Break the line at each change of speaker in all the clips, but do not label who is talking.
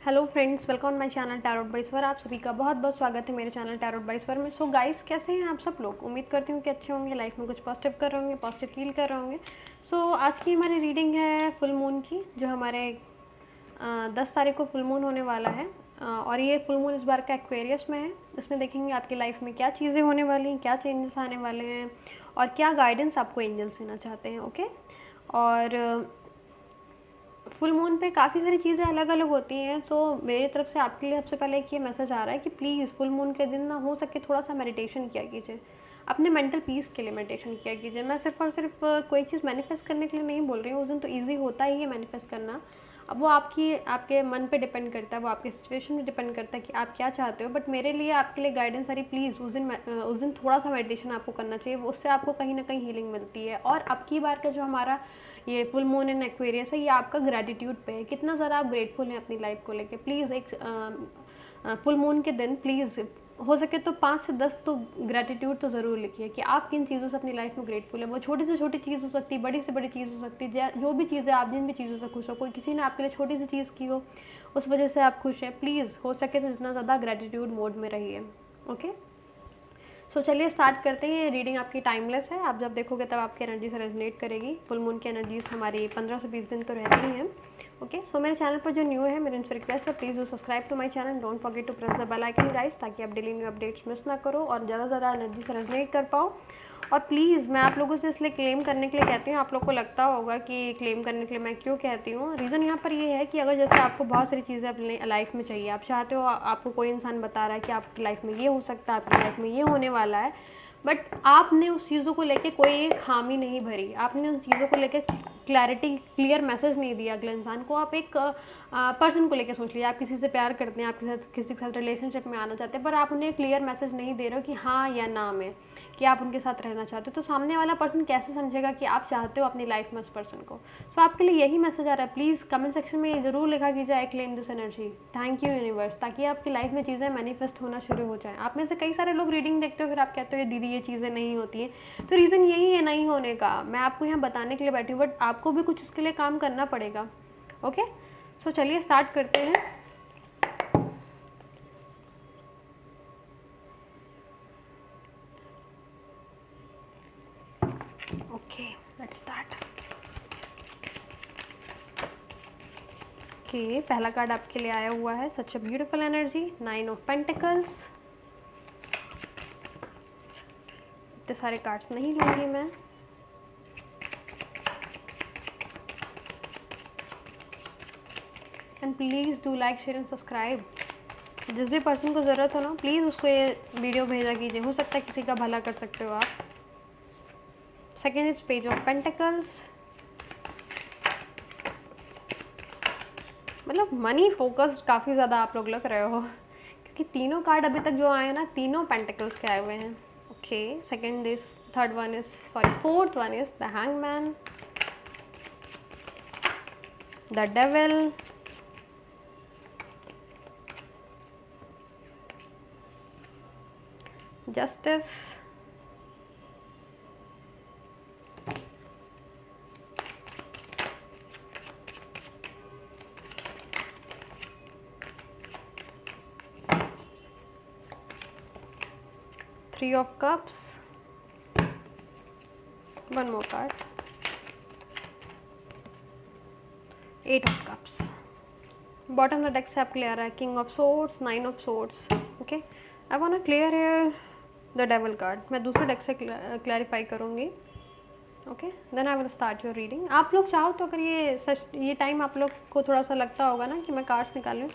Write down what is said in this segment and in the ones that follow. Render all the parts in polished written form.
Hello friends, welcome on my channel tarot by Swar. आप सभी का बहुत बहुत स्वागत है मेरे चैनल टैरोट बाय स्वर में। सो गाइस, कैसे हैं आप सब लोग? उम्मीद करती हूँ कि अच्छे होंगे, लाइफ में कुछ पॉजिटिव कर रहे होंगे, पॉजिटिव फील कर रहे होंगे। सो आज की हमारी रीडिंग है फुल मून की, जो हमारे 10 तारीख को फुल मून होने वाला है। और ये फुल मून इस बार का एक्वेरियस में है। इसमें देखेंगे आपकी लाइफ में क्या चीज़ें होने वाली हैं, क्या चेंजेस आने वाले हैं और क्या गाइडेंस आपको एंजल्स देना चाहते हैं। ओके। और फुल मून पे काफ़ी सारी चीज़ें अलग अलग होती हैं। तो मेरी तरफ से आपके लिए सबसे पहले एक ये मैसेज आ रहा है कि प्लीज़ फुल मून के दिन ना हो सके थोड़ा सा मेडिटेशन किया कीजिए, अपने मेंटल पीस के लिए मेडिटेशन किया कीजिए। मैं सिर्फ और सिर्फ कोई चीज़ मैनिफेस्ट करने के लिए नहीं बोल रही हूँ। उस दिन तो ईजी होता ही है मैनिफेस्ट करना। अब वो आपके मन पे डिपेंड करता है, वो आपके सिचुएशन पे डिपेंड करता है कि आप क्या चाहते हो। बट मेरे लिए आपके लिए गाइडेंस सारी, प्लीज़ उस दिन थोड़ा सा मेडिटेशन आपको करना चाहिए। वो उससे आपको कहीं ना कहीं हीलिंग मिलती है। और अब की बार का जो हमारा ये फुल मून इन एक्वेरियस है, ये आपका ग्रैटिट्यूड पे है, कितना ज़्यादा आप ग्रेटफुल हैं अपनी लाइफ को लेके। प्लीज़ एक फुल मून के दिन प्लीज़ हो सके तो 5 से 10 तो ग्रैटिट्यूड तो ज़रूर लिखिए कि आप किन चीज़ों से अपनी लाइफ में ग्रेटफुल है। वो छोटी से छोटी चीज़ हो सकती है, बड़ी से बड़ी चीज़ हो सकती है। जो भी चीज़ है, आप जिन भी चीज़ों से खुश हो, कोई किसी ने आपके लिए छोटी सी चीज़ की हो, उस वजह से आप खुश हैं, प्लीज़ हो सके तो जितना ज़्यादा ग्रैटिट्यूड मोड में रहिए। ओके। सो चलिए स्टार्ट करते हैं। ये रीडिंग आपकी टाइमलेस है, आप जब देखोगे तब आपकी एनर्जी से रेजोनेट करेगी। फुल मून की एनर्जीज हमारी 15 से 20 दिन तो रहती ही हैं। ओके। सो मेरे चैनल पर जो न्यू है, मेरे उनसे रिक्वेस्ट है, please do subscribe to my channel, don't forget to press the bell icon guys, ताकि आप डेली न्यू अपडेट्स मिस ना करो और ज़्यादा से ज़्यादा एनर्जी से रेजोनेट कर पाओ। और प्लीज़, मैं आप लोगों से इसलिए क्लेम करने के लिए कहती हूँ, आप लोग को लगता होगा कि क्लेम करने के लिए मैं क्यों कहती हूँ। रीज़न यहाँ पर ये है कि अगर जैसे आपको बहुत सारी चीज़ें अपनी लाइफ में चाहिए, आप चाहते हो, आपको कोई इंसान बता रहा है कि आपकी लाइफ में ये हो सकता है, आपकी लाइफ में ये होने वाला है, बट आपने उस चीज़ों को लेके कोई एक खामी नहीं भरी, आपने उन चीज़ों को लेके क्लैरिटी, क्लियर मैसेज नहीं दिया अगले इंसान को। आप एक पर्सन को लेके सोच लिया, आप किसी से प्यार करते हैं, आप किसी के साथ रिलेशनशिप में आना चाहते हैं, पर आप उन्हें क्लियर मैसेज नहीं दे रहे हो कि हाँ या ना में, कि आप उनके साथ रहना चाहते हो। तो सामने वाला पर्सन कैसे समझेगा कि आप चाहते हो अपनी लाइफ में उस पर्सन को। सो आपके लिए यही मैसेज आ रहा है। प्लीज़ कमेंट सेक्शन में ज़रूर लिखा कीजिए, I claim this energy, thank you universe, ताकि आपकी लाइफ में चीज़ें मैनिफेस्ट होना शुरू हो जाए। आप में से कई सारे लोग रीडिंग देखते हो, फिर आप कहते हो ये दीदी ये चीज़ें नहीं होती हैं। तो रीज़न यही है नहीं होने का। मैं आपको यहाँ बताने के लिए बैठी हूँ, बट आपको भी कुछ उसके लिए काम करना पड़ेगा। ओके। सो चलिए स्टार्ट करते हैं। Okay, let's start. ओके, पहला कार्ड आपके लिए आया हुआ है, such a beautiful energy, 9 of pentacles. इतने सारे कार्ड्स नहीं लूँगी मैं। And please do like, share and subscribe. जिस भी पर्सन को ज़रूरत हो ना, प्लीज़ उसको ये वीडियो भेजा कीजिए, हो सकता है किसी का भला कर सकते हो आप। Second is page of pentacles. मतलब मनी फोकस्ड काफ़ी ज़्यादा आप लोग लग रहे हो, क्योंकि तीनों कार्ड अभी तक जो आए हैं ना, तीनों पेंटिकल्स के आए हुए हैं। Okay, second is, third one is, sorry, fourth one is the hangman, the devil, justice, three of cups, one more card, eight of cups. Bottom of the deck से आपके लिए आ रहा है king of swords, nine of swords. Okay, I want to clear here the devil card. मैं दूसरे deck से clarify करूँगी। Okay, then I will start your reading. आप लोग चाहो तो, अगर ये टाइम आप लोग को थोड़ा सा लगता होगा ना कि मैं कार्ड्स निकाल लूँ,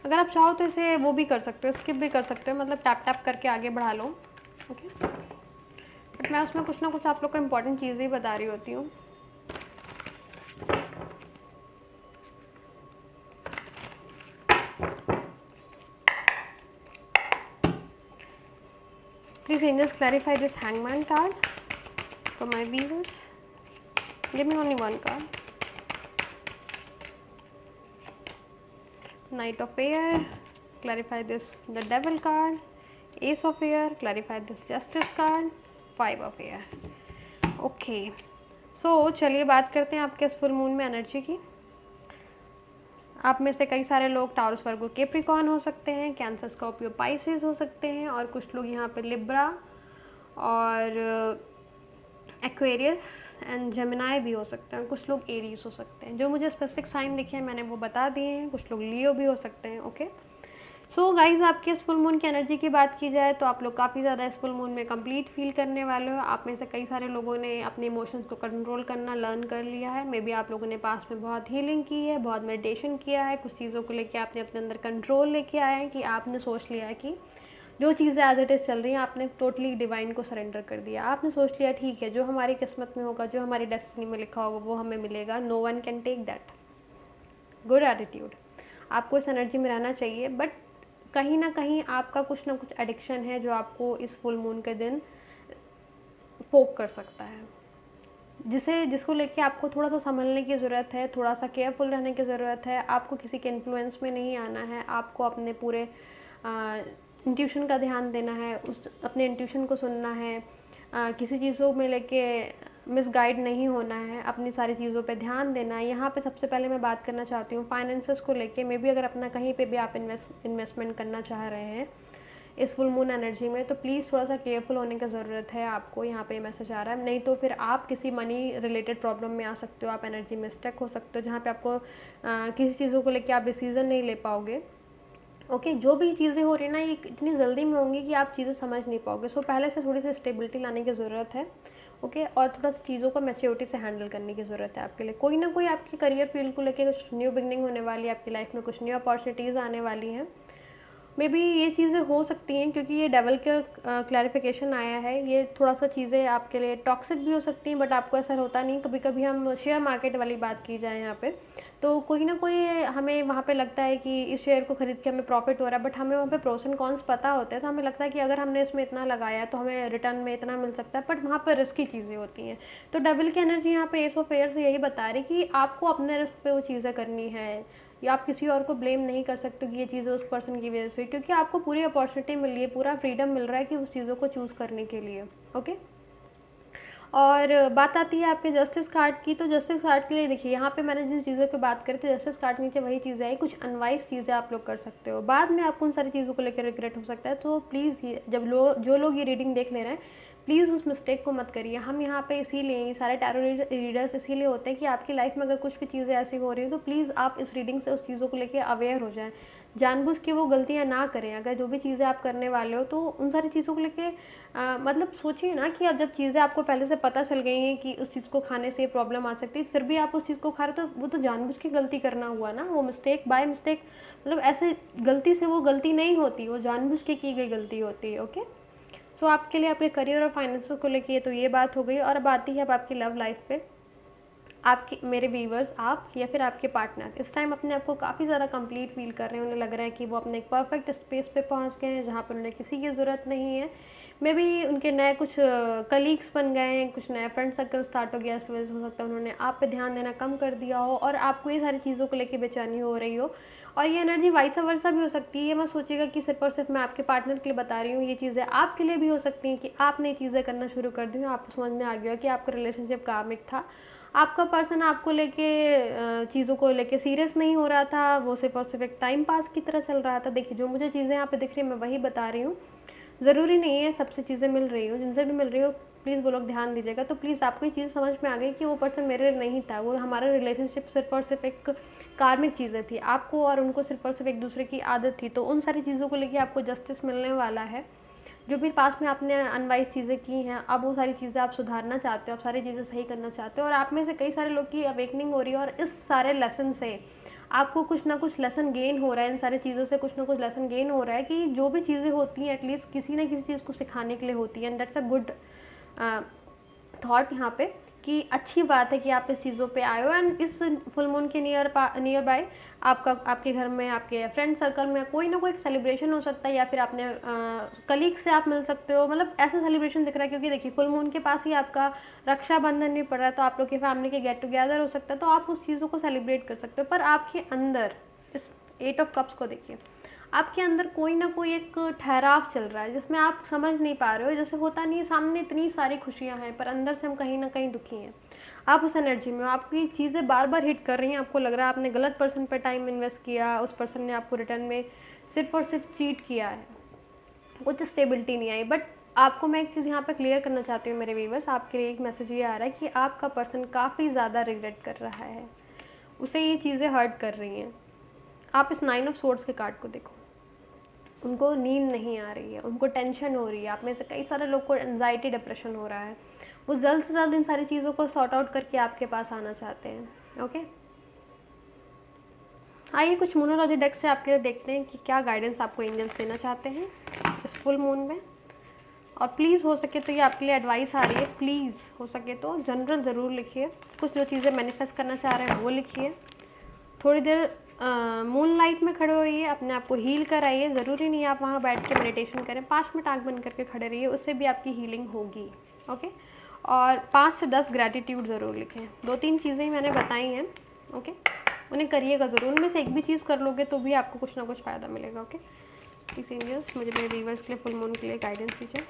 अगर आप चाहो तो इसे वो भी कर सकते हो, स्किप भी कर सकते हो, मतलब टैप टैप करके आगे बढ़ा लो। ओके, बट मैं उसमें कुछ ना कुछ आप लोग को इम्पोर्टेंट चीज़ें ही बता रही होती हूँ। Please angels clarify this hangman card for my viewers. Give me only one card. Knight of air, clarify this the devil card. Ace of air, clarify this justice card. 5 of air. Okay. So चलिए बात करते हैं आपके इस full moon में energy की। आप में से कई सारे लोग टॉरस, वर्गो, कैप्रिकॉर्न हो सकते हैं, कैंसर, स्कॉर्पियो, पाइसेस हो सकते हैं, और कुछ लोग यहाँ पे लिब्रा और एक्वेरियस एंड जेमिनाई भी हो सकते हैं, कुछ लोग एरीज हो सकते हैं। जो मुझे स्पेसिफिक साइन दिखे हैं मैंने वो बता दिए हैं। कुछ लोग लियो भी हो सकते हैं। ओके, सो गाइज, आपके इस फुल मून की एनर्जी की बात की जाए तो आप लोग काफ़ी ज़्यादा इस फुल मून में कंप्लीट फील करने वाले हो। आप में से कई सारे लोगों ने अपने इमोशंस को कंट्रोल करना लर्न कर लिया है। मे बी आप लोगों ने पास में बहुत हीलिंग की है, बहुत मेडिटेशन किया है, कुछ चीज़ों को लेके आपने अपने अंदर कंट्रोल लेके आए हैं कि आपने सोच लिया है कि जो चीज़ें एज इट इज़ चल रही हैं आपने टोटली डिवाइन को सरेंडर कर दिया। आपने सोच लिया ठीक है, जो हमारी किस्मत में होगा, जो हमारी डेस्टिनी में लिखा होगा वो हमें मिलेगा। No one can take that. Good attitude, आपको इस एनर्जी में रहना चाहिए। बट कहीं ना कहीं आपका कुछ ना कुछ एडिक्शन है जो आपको इस फुल मून के दिन पोक कर सकता है, जिसको लेके आपको थोड़ा सा संभलने की ज़रूरत है, थोड़ा सा केयरफुल रहने की ज़रूरत है। आपको किसी के इन्फ्लुएंस में नहीं आना है, आपको अपने पूरे इंट्यूशन का ध्यान देना है, उस अपने इंट्यूशन को सुनना है। किसी चीज़ों में लेके मिसगाइड नहीं होना है, अपनी सारी चीज़ों पे ध्यान देना है। यहाँ पे सबसे पहले मैं बात करना चाहती हूँ फाइनेंसेस को लेके। मे बी अगर अपना कहीं पे भी आप इन्वेस्टमेंट करना चाह रहे हैं इस फुल मून एनर्जी में, तो प्लीज़ थोड़ा सा केयरफुल होने की ज़रूरत है आपको। यहाँ पे मैसेज आ रहा है, नहीं तो फिर आप किसी मनी रिलेटेड प्रॉब्लम में आ सकते हो, आप एनर्जी में स्टक हो सकते हो, जहाँ पे आपको किसी चीज़ों को लेके आप डिसीज़न नहीं ले पाओगे। ओके, जो भी चीज़ें हो रही हैं ना ये इतनी जल्दी में होंगी कि आप चीज़ें समझ नहीं पाओगे। सो पहले से थोड़ी सी स्टेबिलिटी लाने की ज़रूरत है। ओके, और थोड़ा सा चीज़ों को मैच्योरिटी से हैंडल करने की ज़रूरत है आपके लिए। कोई ना कोई आपकी करियर फील्ड को लेके कुछ न्यू बिगनिंग होने वाली है, आपकी लाइफ में कुछ न्यू अपॉर्चुनिटीज़ आने वाली हैं। मे बी ये चीज़ें हो सकती हैं क्योंकि ये डबल का क्लैरिफिकेशन आया है। ये थोड़ा सा चीज़ें आपके लिए टॉक्सिक भी हो सकती हैं, बट आपको ऐसा होता नहीं। कभी कभी हम शेयर मार्केट वाली बात की जाए यहाँ पे, तो कोई ना कोई हमें वहाँ पे लगता है कि इस शेयर को खरीद के हमें प्रॉफिट हो रहा है, बट हमें वहाँ पे प्रोस एंड कॉन्स पता होते हैं। तो हमें लगता है कि अगर हमने इसमें इतना लगाया तो हमें रिटर्न में इतना मिल सकता है, बट वहाँ पर रिस्की चीज़ें होती हैं। तो डबल की एनर्जी यहाँ पे एस ऑफ फेयर से यही बता रही कि आपको अपने रिस्क पे वो चीज़ें करनी है, या आप किसी और को ब्लेम नहीं कर सकते कि ये चीज़ें उस पर्सन की वजह से, क्योंकि आपको पूरी अपॉर्चुनिटी मिल रही है, पूरा फ्रीडम मिल रहा है कि उस चीज़ों को चूज़ करने के लिए। ओके, और बात आती है आपके जस्टिस कार्ड की। तो जस्टिस कार्ड के लिए देखिए, यहाँ पे मैंने जिन चीज़ों की बात करी थी, जस्टिस कार्ड नीचे वही चीज़ें आई। कुछ अनवाइज चीज़ें आप लोग कर सकते हो, बाद में आपको उन सारी चीज़ों को लेकर रिग्रेट हो सकता है। तो प्लीज़ जब जो लोग ये रीडिंग देख ले रहे हैं, प्लीज़ उस मिस्टेक को मत करिए। हम यहाँ पे इसीलिए, ये सारे टैरो रीडर्स इसीलिए होते हैं कि आपकी लाइफ में अगर कुछ भी चीज़ें ऐसी हो रही हैं तो प्लीज़ आप इस रीडिंग से उस चीज़ों को लेकर अवेयर हो जाएँ, जानबूझ के वो गलतियाँ ना करें। अगर जो भी चीज़ें आप करने वाले हो तो उन सारी चीज़ों को लेके मतलब सोचिए ना कि अब जब चीज़ें आपको पहले से पता चल गई हैं कि उस चीज़ को खाने से प्रॉब्लम आ सकती है, फिर भी आप उस चीज़ को खा रहे हो, तो वो तो जानबूझ के गलती करना हुआ ना। वो मिस्टेक बाय मिस्टेक, मतलब ऐसे गलती से वो गलती नहीं होती, वो जानबूझ के की गई गलती होती है। ओके, सो आपके लिए आपके करियर और फाइनेंस को लेके तो ये बात हो गई। और अब आती है अब आपकी लव लाइफ पे। आपके मेरे व्यूवर्स, आप या फिर आपके पार्टनर इस टाइम अपने आप को काफ़ी ज़्यादा कंप्लीट फील कर रहे हैं। उन्हें लग रहा है कि वो अपने एक परफेक्ट स्पेस पे पहुंच गए हैं जहाँ पर उन्हें किसी की ज़रूरत नहीं है। मे बी उनके नए कुछ कलीग्स बन गए हैं, कुछ नया फ्रेंड सर्कल स्टार्ट हो गया, इस वजह से हो सकता है उन्होंने आप पे ध्यान देना कम कर दिया हो और आपको ये सारी चीज़ों को लेकर बेचैनी हो रही हो। और ये एनर्जी वाइस वर्सा भी हो सकती है। मैं सोचिएगा कि सिर्फ और सिर्फ मैं आपके पार्टनर के लिए बता रही हूँ, ये चीज़ें आपके लिए भी हो सकती हैं कि आपने चीज़ें करना शुरू कर दी, आपको समझ में आ गया कि आपका रिलेशनशिप कार्मिक था, आपका पर्सन आपको लेके चीज़ों को लेके सीरियस नहीं हो रहा था, वो सिर्फ और सिर्फ एक टाइम पास की तरह चल रहा था। देखिए, जो मुझे चीज़ें यहाँ पे दिख रही हैं मैं वही बता रही हूँ, ज़रूरी नहीं है सबसे चीज़ें मिल रही हो। जिनसे भी मिल रही हो प्लीज़ वो लोग ध्यान दीजिएगा। तो प्लीज़ आपको ये चीज़ समझ में आ गई कि वो पर्सन मेरे लिए नहीं था, वो हमारा रिलेशनशिप सिर्फ और सिर्फ एक कार्मिक चीज़ें थी। आपको और उनको सिर्फ और सिर्फ एक दूसरे की आदत थी। तो उन सारी चीज़ों को लेके आपको जस्टिस मिलने वाला है। जो भी पास में आपने अनवाइज चीज़ें की हैं, अब वो सारी चीज़ें आप सुधारना चाहते हो, आप सारी चीज़ें सही करना चाहते हो। और आप में से कई सारे लोग की अवेकनिंग हो रही है और इस सारे लेसन से आपको कुछ ना कुछ लेसन गेन हो रहा है। इन सारी चीज़ों से कुछ ना कुछ लेसन गेन हो रहा है कि जो भी चीज़ें होती हैं एटलीस्ट किसी ना किसी चीज़ को सिखाने के लिए होती है। And that's a good thought यहाँ पे, कि अच्छी बात है कि आप इस चीज़ों पे आए हो। एंड इस फुल मून के नियर बाय आपके घर में, आपके फ्रेंड सर्कल में कोई ना कोई सेलिब्रेशन हो सकता है, या फिर आपने कलीग से आप मिल सकते हो। मतलब ऐसा सेलिब्रेशन दिख रहा है क्योंकि देखिए फुल मून के पास ही आपका रक्षाबंधन भी पड़ रहा है, तो आप लोग की फैमिली के गेट टुगेदर हो सकता है, तो आप उस चीज़ों को सेलिब्रेट कर सकते हो। पर आपके अंदर इस 8 ऑफ कप्स को देखिए, आपके अंदर कोई ना कोई एक ठहराव चल रहा है जिसमें आप समझ नहीं पा रहे हो। जैसे होता नहीं है, सामने इतनी सारी खुशियां हैं पर अंदर से हम कहीं ना कहीं दुखी हैं। आप उस एनर्जी में हो, आपकी चीज़ें बार बार हिट कर रही हैं, आपको लग रहा है आपने गलत पर्सन पर टाइम इन्वेस्ट किया, उस पर्सन ने आपको रिटर्न में सिर्फ और सिर्फ चीट किया है, कुछ स्टेबिलिटी नहीं आई। बट आपको मैं एक चीज़ यहाँ पे क्लियर करना चाहती हूँ मेरे व्यूवर्स, आपके लिए एक मैसेज ये आ रहा है कि आपका पर्सन काफ़ी ज़्यादा रिग्रेट कर रहा है, उसे ये चीज़ें हर्ट कर रही हैं। आप इस 9 ऑफ सोर्ड्स के कार्ड को देखो, उनको नींद नहीं आ रही है, उनको टेंशन हो रही है। आप में से कई सारे लोग को एंजाइटी डिप्रेशन हो रहा है, वो जल्द से जल्द इन सारी चीज़ों को सॉर्ट आउट करके आपके पास आना चाहते हैं। ओके, आइए कुछ मोनोलॉजी डेक से आपके लिए देखते हैं कि क्या गाइडेंस आपको एंजल्स देना चाहते हैं इस फुल मून में। और प्लीज़ हो सके तो ये आपके लिए एडवाइस आ रही है, प्लीज़ हो सके तो जनरल ज़रूर लिखिए, कुछ जो चीज़ें मैनिफेस्ट करना चाह रहे हैं वो लिखिए। थोड़ी देर मून लाइट में खड़े होइए, अपने आप को हील कराइए। ज़रूरी नहीं आप वहाँ बैठ के मेडिटेशन करें, 5 मिनट आँख बंद करके खड़े रहिए, उससे भी आपकी हीलिंग होगी। ओके, और 5 से 10 ग्रैटिट्यूड ज़रूर लिखें। 2-3 चीज़ें ही मैंने बताई हैं, ओके, उन्हें करिएगा ज़रूर। उनमें से एक भी चीज़ कर लोगे तो भी आपको कुछ ना कुछ फ़ायदा मिलेगा। ओके, प्लीज़ एंजल्स मुझे मेरे व्यूअर्स के लिए फुल मून के लिए गाइडेंस दीजिए।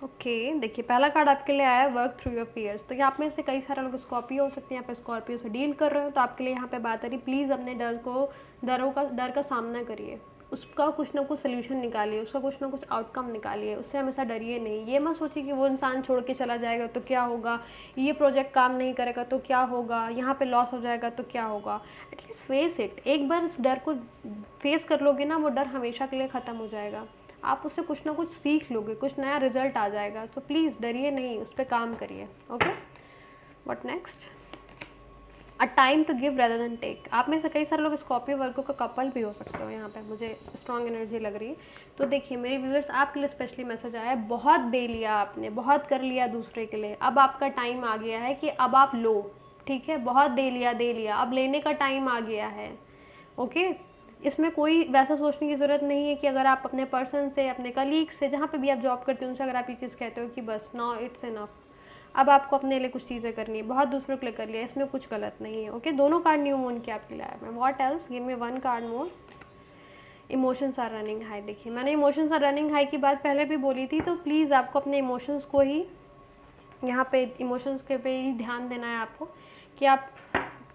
ओके, देखिए पहला कार्ड आपके लिए आया है वर्क थ्रू योर फियर्स। तो यहाँ में से कई सारे लोग स्कॉर्पियो हो सकते हैं, यहाँ पे स्कॉर्पियो से डील कर रहे हो, तो आपके लिए यहाँ पे बात आ रही, प्लीज़ अपने डर का सामना करिए, उसका कुछ ना कुछ सोल्यूशन निकालिए, उसका कुछ ना कुछ आउटकम निकालिए, उससे हमेशा डरिए नहीं। ये मत सोचिए कि वो इंसान छोड़ के चला जाएगा तो क्या होगा, ये प्रोजेक्ट काम नहीं करेगा तो क्या होगा, यहाँ पे लॉस हो जाएगा तो क्या होगा। एटलीस्ट फेस इट, एक बार उस डर को फेस कर लोगे ना, वो डर हमेशा के लिए ख़त्म हो जाएगा। आप उससे कुछ ना कुछ सीख लोगे, कुछ नया रिजल्ट आ जाएगा। तो प्लीज़ डरिए नहीं, उस पर काम करिए। Okay, what next? A time to give rather than take. आप में से कई सारे लोग स्कॉर्पियो वर्गो का कपल भी हो सकते हो, यहाँ पे मुझे स्ट्रॉन्ग एनर्जी लग रही है। तो देखिए मेरे व्यूअर्स, आपके लिए स्पेशली मैसेज आया है, बहुत दे लिया आपने, बहुत कर लिया दूसरे के लिए, अब आपका टाइम आ गया है कि अब आप लो। ठीक है, बहुत दे लिया, अब लेने का टाइम आ गया है। ओके, इसमें कोई वैसा सोचने की ज़रूरत नहीं है कि अगर आप अपने पर्सन से, अपने कलीग से, जहाँ पे भी आप जॉब करते हो, उनसे अगर आप ये चीज़ कहते हो कि बस नाउ इट्स इनफ, अब आपको अपने लिए कुछ चीज़ें करनी है, बहुत दूसरों के लिए कर लिया, इसमें कुछ गलत नहीं है। ओके, दोनों कार्ड न्यू मून के आपके लिए आया है। What else, give me 1 card more. Emotions are running high. देखिए मैंने इमोशंस आर रनिंग हाई की बात पहले भी बोली थी, तो प्लीज़ आपको अपने इमोशंस को ही यहाँ पे, इमोशंस के पे ही ध्यान देना है आपको, कि आप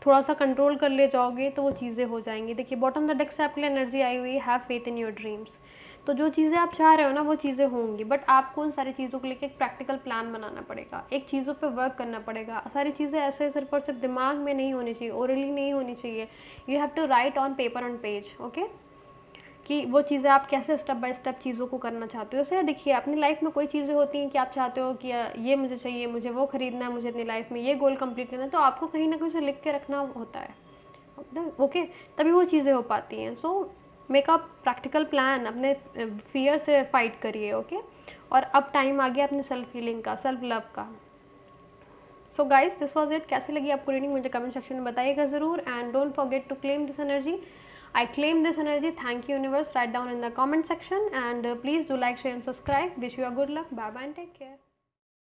थोड़ा सा कंट्रोल कर ले जाओगे तो वो चीज़ें हो जाएंगी। देखिए बॉटम द डेक से आपके लिए एनर्जी आई हुई है, have faith in your dreams. तो जो चीज़ें आप चाह रहे हो ना वो चीज़ें होंगी, बट आपको उन सारी चीज़ों को लेकर एक प्रैक्टिकल प्लान बनाना पड़ेगा, एक चीज़ों पे वर्क करना पड़ेगा। सारी चीज़ें ऐसे सिर्फ और सिर्फ दिमाग में नहीं होनी चाहिए, ओरली नहीं होनी चाहिए। You have to write on paper on page. Okay, कि वो चीज़ें आप कैसे स्टेप बाय स्टेप चीज़ों को करना चाहते हो। जैसे देखिए अपनी लाइफ में कोई चीज़ें होती हैं कि आप चाहते हो कि ये मुझे चाहिए, मुझे वो खरीदना है, मुझे अपनी लाइफ में ये गोल कंप्लीट करना है, तो आपको कहीं ना कहीं उसे लिख के रखना होता है। ओके, तभी वो चीज़ें हो पाती हैं। So make a practical plan, अपने फियर से फाइट करिए। ओके, और अब टाइम आ गया अपने सेल्फ हीलिंग का, सेल्फ लव का। So guys this was it. कैसी लगी आपको रीडिंग मुझे कमेंट सेक्शन में बताइएगा ज़रूर, and don't forget to claim this energy. I claim this energy. Thank you universe. Write down in the comment section, and please do like, share and subscribe. Wish you a good luck. Bye bye and take care.